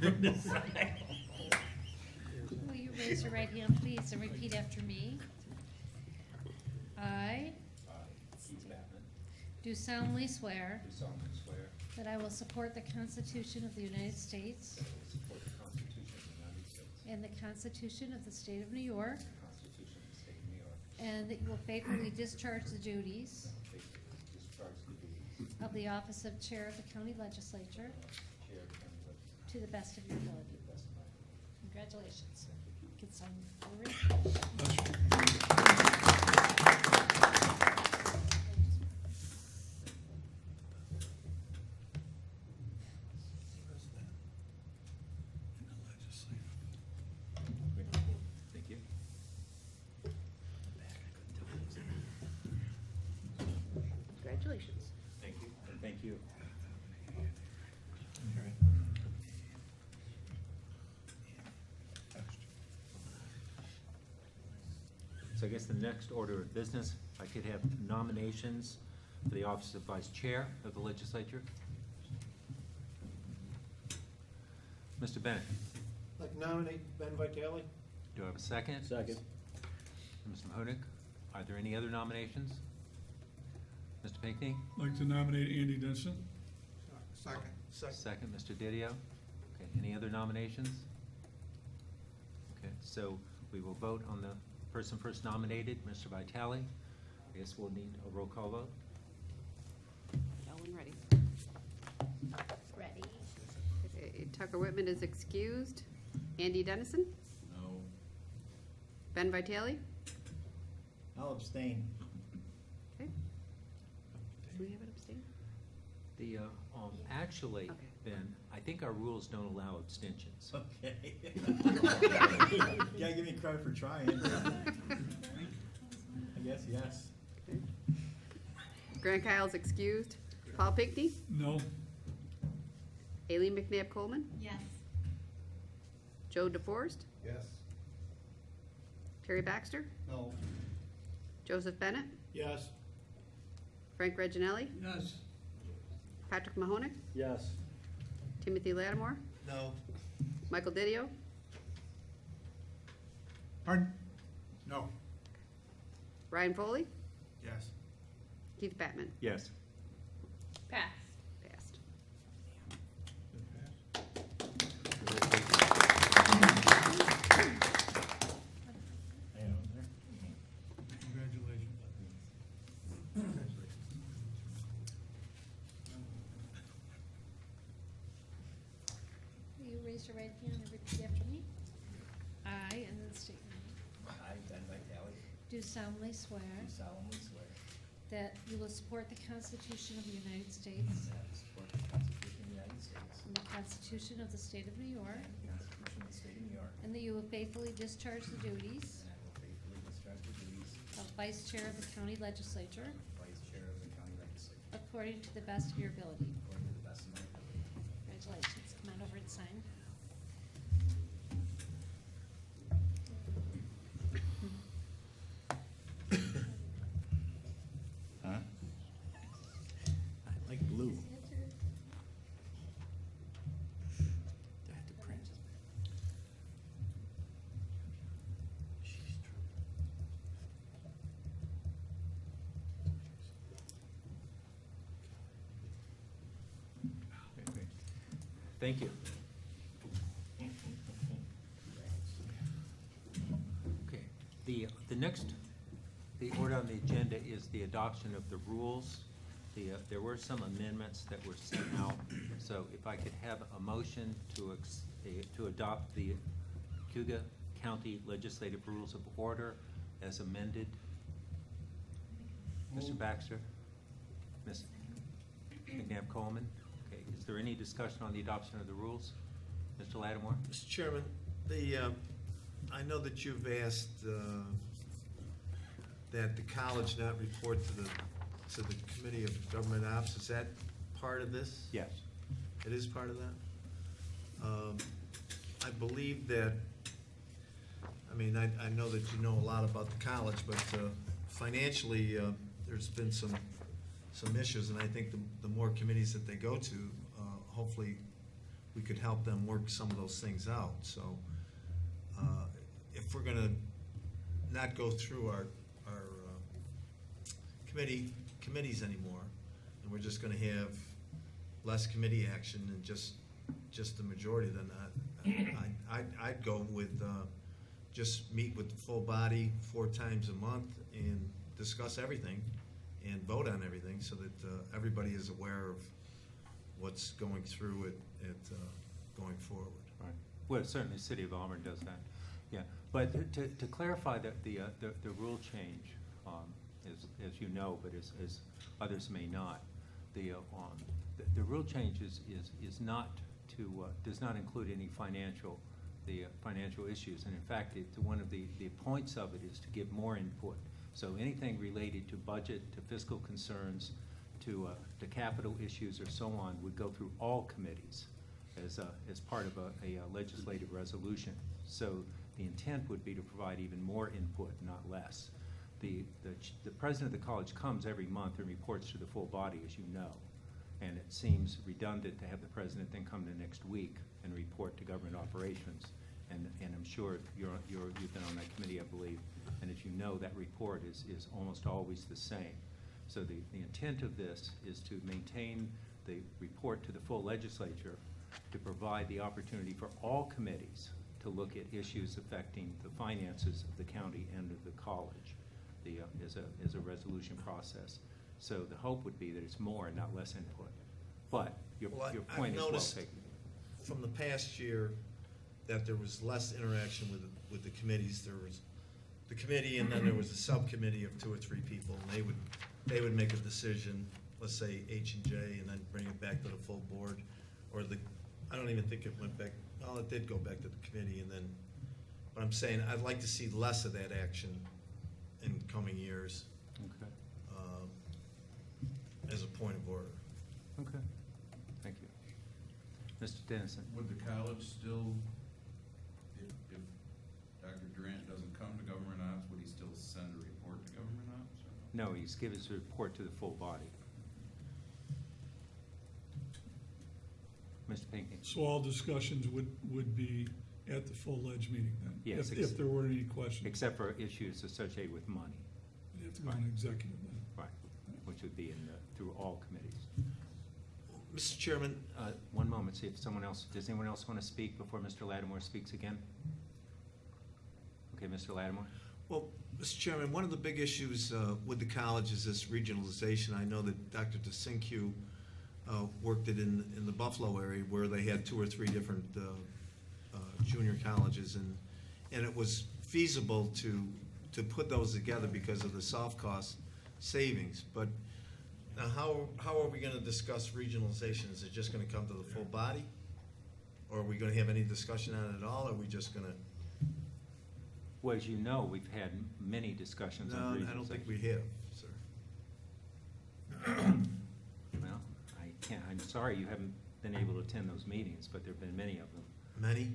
from this side. Will you raise your right hand, please, and repeat after me? I Keith Batman, do solemnly swear do solemnly swear that I will support the Constitution of the United States that I will support the Constitution of the United States and the Constitution of the State of New York, and the Constitution of the State of New York, and that you will faithfully discharge the duties and will faithfully discharge the duties of the office of Chair of the County Legislature of Chair of the County Legislature to the best of your to ability. the best of my ability. Congratulations. You can sign for Thank you. Congratulations. Thank you, and thank you. So I guess the next order of business, I could have nominations for the office of Vice Chair of the Legislature. Mr. Bennett, I'd like to nominate Ben Vitale. do I have a second? Second. Mr. Mahonik, are there any other nominations? Mr. Pinckney? I'd like to nominate Andy Denson. Second. Second, Mr. Didio. Okay, any other nominations? Okay, so we will vote on the person first nominated, Mr. Vitale. I guess we'll need a roll call vote. Ellen, ready. Ready. Okay, Tucker Whitman is excused. Andy Dennison? No. Ben Vitale? I'll abstain. Okay. Do we have an abstain? The, actually, Okay. Ben, I think our rules don't allow abstentions. Okay. Yeah, give me credit for trying. I guess, yes. Okay. Grant Kyle's excused. Paul Pinckney? No. Aileen McNabb Coleman? Yes. Joe DeForest? Yes. Terry Baxter? No. Joseph Bennett? Yes. Frank Reginelli? Yes. Patrick Mahonik? Yes. Timothy Lattimore? No. Michael Didio? Pardon? No. Ryan Foley? Yes. Keith Batman? Yes. Pass. Passed. Congratulations. Will you raise your right hand and repeat after me? I, and then state your name, I, Ben Vitale, do solemnly swear do solemnly swear that you will support the Constitution of the United States that I will support the Constitution of the United States and the Constitution of the State of New York, and the Constitution of the State of New York, and that you will faithfully discharge the duties and I will faithfully discharge the duties of Vice Chair of the County Legislature of Vice Chair of the County Legislature according to the best of your ability. according to the best of my ability. Congratulations. Come on over and sign. Huh? I like blue. Do I have to print? Okay, great. Thank you. Okay, the next, the order on the agenda is the adoption of the rules. There were some amendments that were sent out, so if I could have a motion to adopt the Cayuga County Legislative Rules of Order as amended. Mr. Baxter? Ms. McNabb Coleman? Okay, is there any discussion on the adoption of the rules? Mr. Lattimore? Mr. Chairman, I know that you've asked that the college not report to the Committee of Government Ops. Is that part of this? Yes. It is part of that? I believe that, I mean, I know that you know a lot about the college, but financially, there's been some issues, and I think the more committees that they go to, hopefully we could help them work some of those things out. So if we're gonna not go through our committees anymore, and we're just gonna have less committee action and just the majority, then I'd go with just meet with the full body 4 times a month and discuss everything and vote on everything so that everybody is aware of what's going through it going forward. Right. Well, certainly the city of Auburn does that, yeah. But to clarify that the rule change, as you know, but as others may not, the rule change is not to, does not include any financial issues. And in fact, one of the points of it is to give more input. So anything related to budget, to fiscal concerns, to capital issues or so on would go through all committees as part of a legislative resolution. So the intent would be to provide even more input, not less. The president of the college comes every month and reports to the full body, as you know. And it seems redundant to have the president then come the next week and report to government operations. And I'm sure you've been on that committee, I believe, and as you know, that report is almost always the same. So the intent of this is to maintain the report to the full legislature, to provide the opportunity for all committees to look at issues affecting the finances of the county and of the college as a resolution process. So the hope would be that it's more and not less input. But your point is well taken. From the past year that there was less interaction with the committees. There was the committee, and then there was a subcommittee of 2 or 3 people, and they would make a decision, let's say H and J, and then bring it back to the full board, or I don't even think it went back. Well, it did go back to the committee, and then. But I'm saying I'd like to see less of that action in coming years. Okay. As a point of order. Okay. Thank you. Mr. Dennison. Would the college still, if Dr. Durant doesn't come to government ops, would he still send a report to government ops? Or no? No, he's given his report to the full body. Mr. Pinckney. So all discussions would be at the full ledge meeting then? Yes, If there were any questions? Except for issues associated with money. You'd have to go in executive then. Right. Which would be through all committees. Mr. Chairman, One moment, see if does anyone else want to speak before Mr. Lattimore speaks again? Okay, Mr. Lattimore? well, Mr. Chairman, one of the big issues with the college is this regionalization. I know that Dr. Designation worked it in the Buffalo area where they had 2 or 3 different junior colleges, and it was feasible to put those together because of the soft cost savings. But now how are we going to discuss regionalization? Is it just going to come to the full body? Or are we going to have any discussion on it at all, or are we just going to? Well, as you know, we've had many discussions on regionalization. No, I don't think we have, sir. Well, I'm sorry you haven't been able to attend those meetings, but there have been many of them. Many?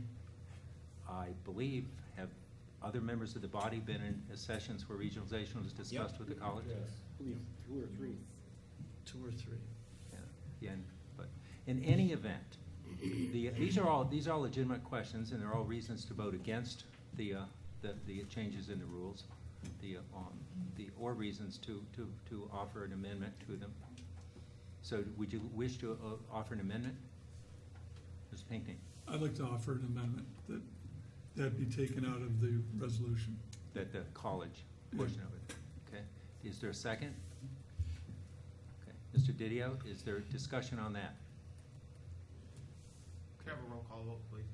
I believe, have other members of the body been in sessions where regionalization was discussed with the college? Yes, I believe 2 or 3. 2 or 3. Yeah, but in any event, these are all legitimate questions, and they're all reasons to vote against the changes in the rules, or reasons to offer an amendment to them. So would you wish to offer an amendment? Ms. Pinckney? I'd like to offer an amendment that be taken out of the resolution. That the college portion of it, okay? Is there a second? Okay. Mr. Didio, is there discussion on that? Could I have a roll call vote, please?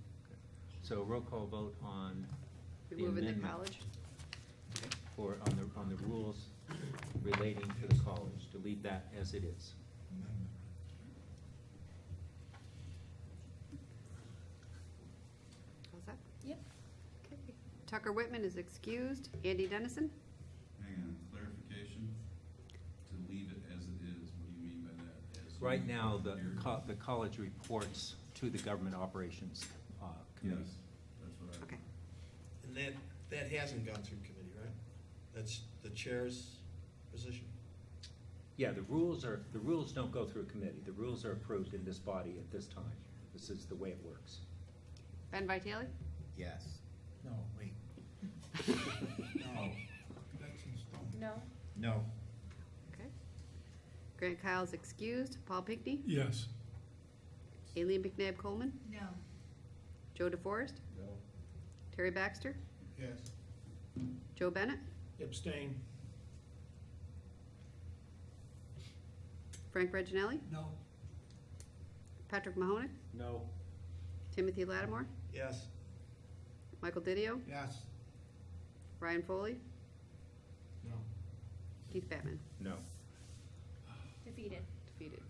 So roll call vote on the Removing the amendment college? on the rules relating to the college, to leave that as it is. How's that? Yep. Okay. Tucker Whitman is excused. Andy Dennison? Hang on, clarification, to leave it as it is, what do you mean by that? As Right you now, put here? the college reports to the government operations committee. Yes, that's what I. Okay. And that hasn't gone through committee, right? That's the chair's position? Yeah, the rules don't go through a committee. The rules are approved in this body at this time. This is the way it works. Ben Vitale? Yes. No, wait. No. That's in stone. No. No. Okay. Grant Kyle's excused. Paul Pinkney? Yes. Aileen McNabb Coleman? No. Joe DeForest? No. Terry Baxter? Yes. Joe Bennett? Abstain. Frank Reginelli? No. Patrick Mahonic? No. Timothy Lattimore? Yes. Michael Didio? Yes. Ryan Foley? No. Keith Batman? No. Defeated. Defeated.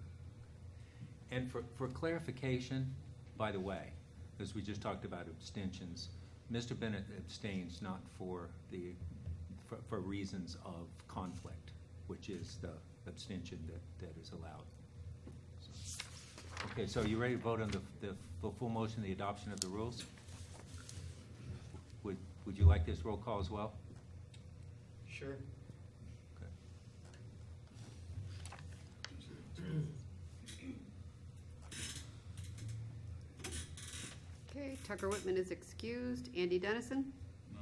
And for clarification, by the way, as we just talked about abstentions, Mr. Bennett abstains not for reasons of conflict, which is the abstention that is allowed. So, okay, so you ready to vote on the full motion, the adoption of the rules? Would you like this roll call as well? Sure. Okay. Okay, Tucker Whitman is excused. Andy Dennison? No.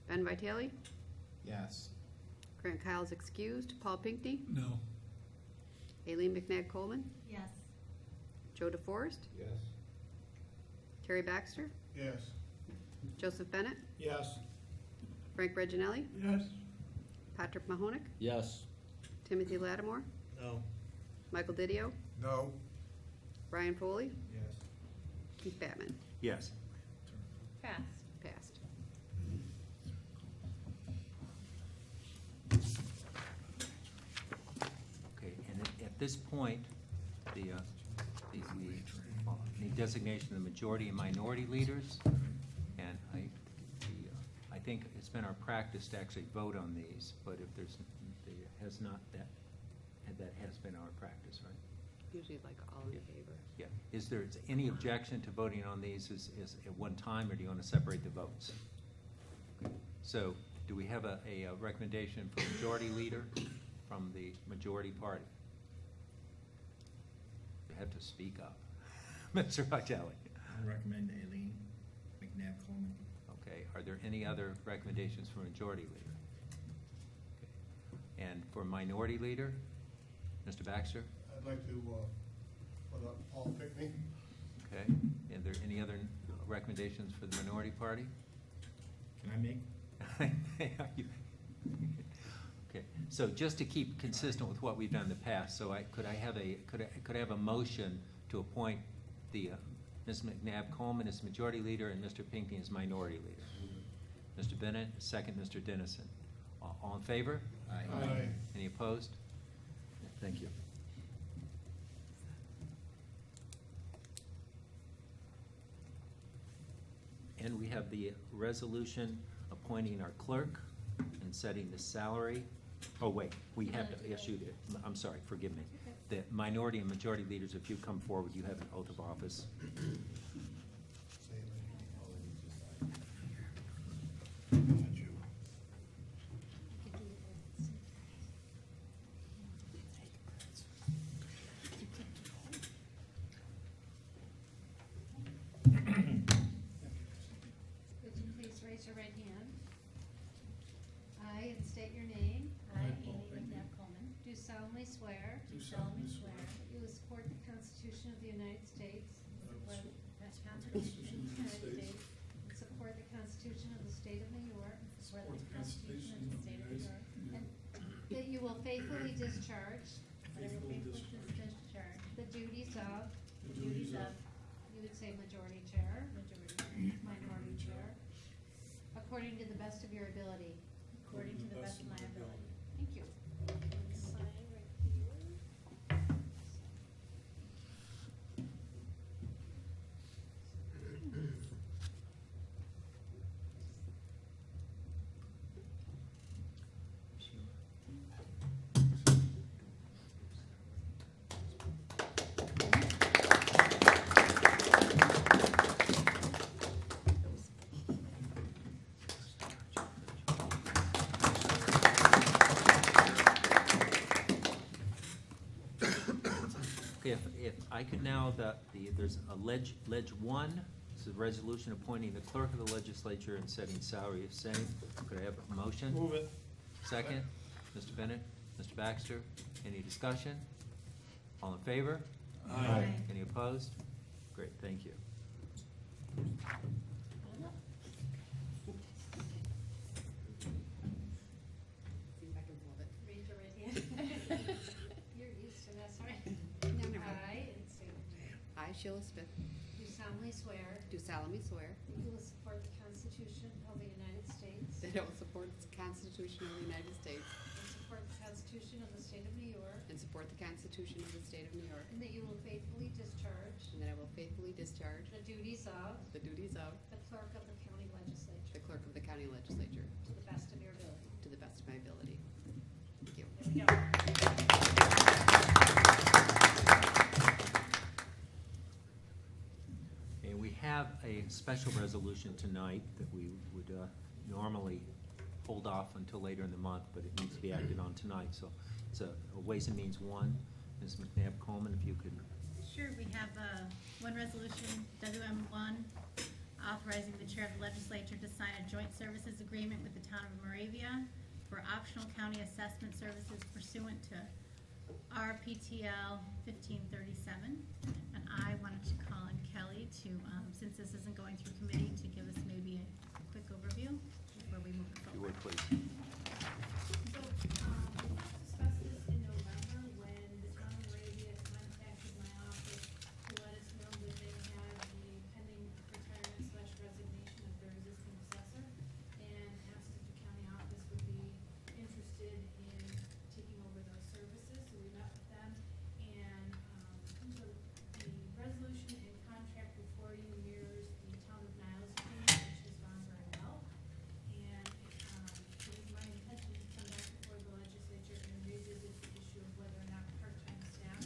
Ben Vitale? Yes. Grant Kyle's excused. Paul Pinkney? No. Aileen McNabb Coleman? Yes. Joe DeForest? Yes. Terry Baxter? Yes. Joseph Bennett? Yes. Frank Reginelli? Yes. Patrick Mahonic? Yes. Timothy Lattimore? No. Michael Didio? No. Ryan Foley? Yes. Keith Batman? Yes. Passed. Passed. Okay, and at this point, the designation of the majority and minority leaders, and I think it's been our practice to actually vote on these, but if that has been our practice, right? Usually like all in favor. Yeah. Is there any objection to voting on these as at one time, or do you want to separate the votes? Okay. So, do we have a recommendation for majority leader from the majority party? You have to speak up. Mr. Vitale. I recommend Aileen McNabb Coleman. Okay, are there any other recommendations for majority leader? Okay. And for minority leader, Mr. Baxter? I'd like to put up Paul Pickney. Okay, and there any other recommendations for the minority party? Can I make? Okay, so just to keep consistent with what we've done in the past, so could I have a motion to appoint the Ms. McNabb Coleman as majority leader and Mr. Pinkney as minority leader? Mr. Bennett, second Mr. Dennison. All in favor? Aye. Any opposed? Thank you. And we have the resolution appointing our clerk and setting the salary. Oh, wait, we have to issue it. I'm sorry, forgive me. The minority and majority leaders, if you come forward, you have an oath of office. Would you please raise your right hand? I, and state your name. I, Amy Paul McNabb Coleman. Do solemnly swear. Do solemnly swear That you will support the Constitution of the United States. I will Support the Constitution of the United States. and support the Constitution of the State of New York. Support the Constitution of the United States. And that you will faithfully discharge. Faithfully discharge The duties of. the duties of You would say majority chair. Minority chair. According to the best of your ability. according to the best of my ability. Thank you. Sign right here. Okay, if I could now, there's a ledge one, this is a resolution appointing the clerk of the legislature and setting salary of same. Could I have a motion? Move it. Second, Mr. Bennett, Mr. Baxter, any discussion? All in favor? Aye. Any opposed? Great, thank you. See if I can pull it. Raise your right hand. You're used to this, right? No, never mind. I, and state your name, I, Sheila Smith, do solemnly swear do solemnly swear that you will support the Constitution of the United States that I will support the Constitution of the United States and support the Constitution of the State of New York, and support the Constitution of the State of New York, and that you will faithfully discharge and that I will faithfully discharge the duties of the duties of the clerk of the county legislature the clerk of the county legislature to the best of your ability. to the best of my ability. Thank you. There we go. And we have a special resolution tonight that we would normally hold off until later in the month, but it needs to be acted on tonight. So it's a Ways and Means one. Ms. McNabb Coleman, if you could. Sure, we have one resolution, WM1, authorizing the chair of the legislature to sign a joint services agreement with the town of Moravia for optional county assessment services pursuant to RPTL 1537. And I wanted to call on Kelly to, since this isn't going through committee, to give us maybe a quick overview before we move it If you forward. would, please. So, we discussed this in November when the town of Moravia contacted my office to let us know that they had a pending retirement / resignation of their existing assessor and asked if the county office would be interested in taking over those services. So we met with them and, so the resolution and contract before you mirrors the town of Niles agreement, which has gone very well. And, it is my intention to come back before the legislature and revisit the issue of whether or not part-time staff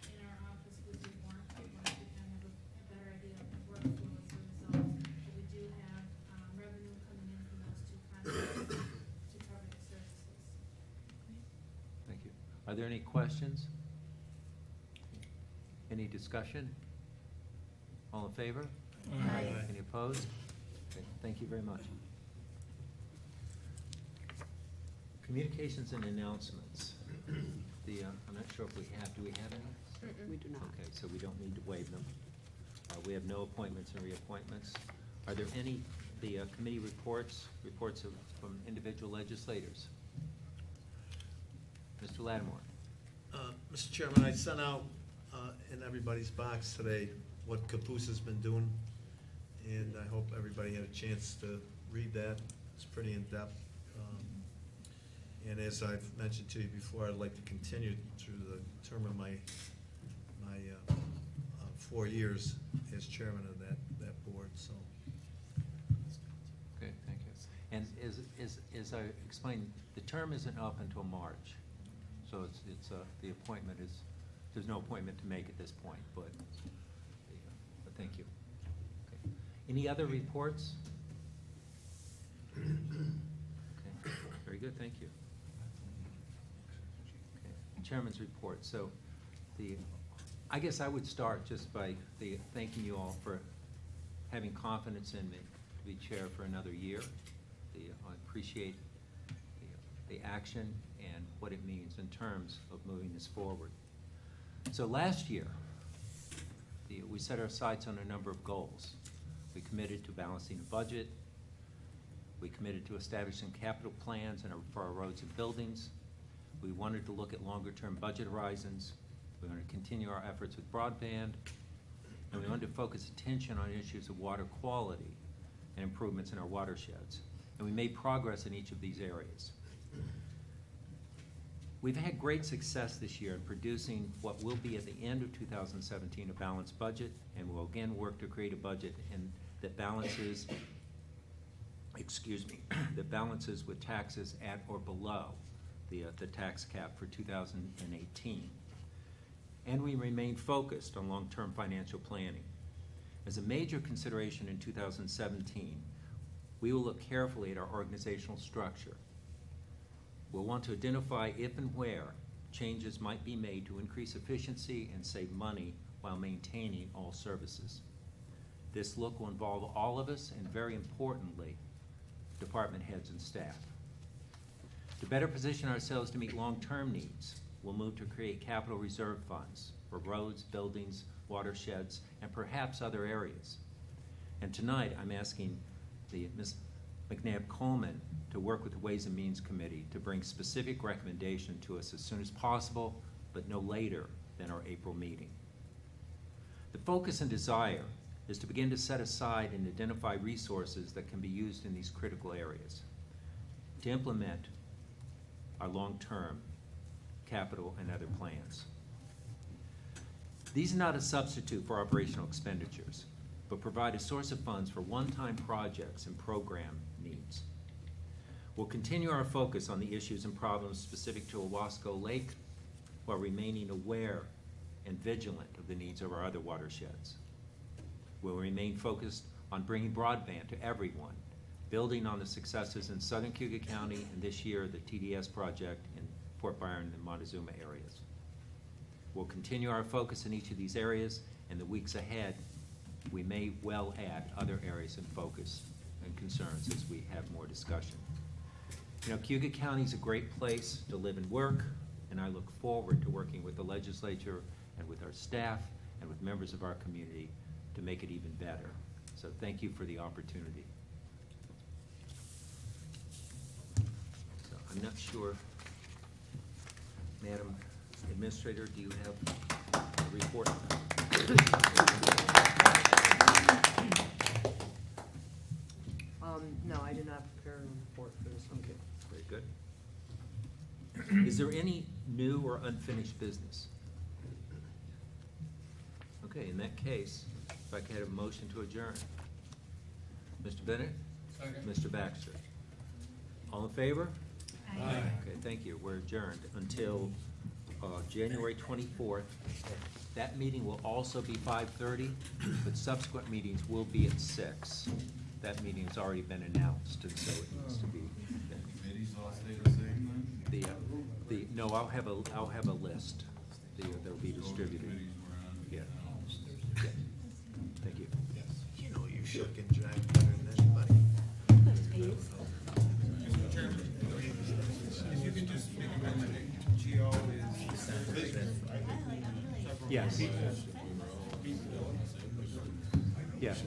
in our office would be warranted once we kind of have a better idea of the workflow as a result. But we do have, revenue coming in from those two contracts to cover the services. Thank you. Are there any questions? Any discussion? All in favor? Aye. Any opposed? Okay, thank you very much. Communications and announcements. I'm not sure if we have, do we have any? We do not. Okay, so we don't need to waive them. We have no appointments and reappointments. Are there any, committee reports from individual legislators? Mr. Lattimore? Mr. Chairman, I sent out in everybody's box today what Caboose has been doing, and I hope everybody had a chance to read that. It's pretty in-depth. And as I've mentioned to you before, I'd like to continue through the term of my 4 years as chairman of that board, so. Okay, thank you. And as I explained, the term isn't up until March, so it's the appointment is, there's no appointment to make at this point, but thank you. Okay. Any other reports? Okay, very good, thank you. Okay. Chairman's report. So I guess I would start just by thanking you all for having confidence in me to be chair for another year. I appreciate the action and what it means in terms of moving this forward. So last year, we set our sights on a number of goals. We committed to balancing the budget. We committed to establishing capital plans for our roads and buildings. We wanted to look at longer-term budget horizons. We wanted to continue our efforts with broadband. And we wanted to focus attention on issues of water quality and improvements in our watersheds. And we made progress in each of these areas. We've had great success this year in producing what will be at the end of 2017 a balanced budget, and we'll again work to create a budget that balances, that balances with taxes at or below the tax cap for 2018. And we remain focused on long-term financial planning. As a major consideration in 2017, we will look carefully at our organizational structure. We'll want to identify if and where changes might be made to increase efficiency and save money while maintaining all services. This look will involve all of us and, very importantly, department heads and staff. To better position ourselves to meet long-term needs, we'll move to create capital reserve funds for roads, buildings, watersheds, and perhaps other areas. And tonight, I'm asking Ms. McNabb Coleman to work with the Ways and Means Committee to bring specific recommendation to us as soon as possible, but no later than our April meeting. The focus and desire is to begin to set aside and identify resources that can be used in these critical areas to implement our long-term capital and other plans. These are not a substitute for operational expenditures, but provide a source of funds for one-time projects and program needs. We'll continue our focus on the issues and problems specific to Owasco Lake while remaining aware and vigilant of the needs of our other watersheds. We'll remain focused on bringing broadband to everyone, building on the successes in Southern Cayuga County and this year the TDS project in Fort Byron and Montezuma areas. We'll continue our focus in each of these areas. In the weeks ahead, we may well add other areas of focus and concerns as we have more discussion. You know, Cayuga County is a great place to live and work, and I look forward to working with the legislature and with our staff and with members of our community to make it even better. So thank you for the opportunity. So I'm not sure, Madam Administrator, do you have a report? No, I did not prepare a report for this one. Okay, very good. Is there any new or unfinished business? Okay, in that case, if I could have a motion to adjourn. Mr. Bennett? Second. Mr. Baxter? All in favor? Aye. Okay, thank you. We're adjourned until January 24th. That meeting will also be 5:30, but subsequent meetings will be at 6. That meeting's already been announced, and so it needs to be. Committees all stay the same then? No, I'll have a list. They'll be distributed. Committees we're on. Yeah. Yeah. Thank you. You know you shuck and jive better than anybody. Mr. Chairman, if you could just make a mention, GO is Yes. Yes.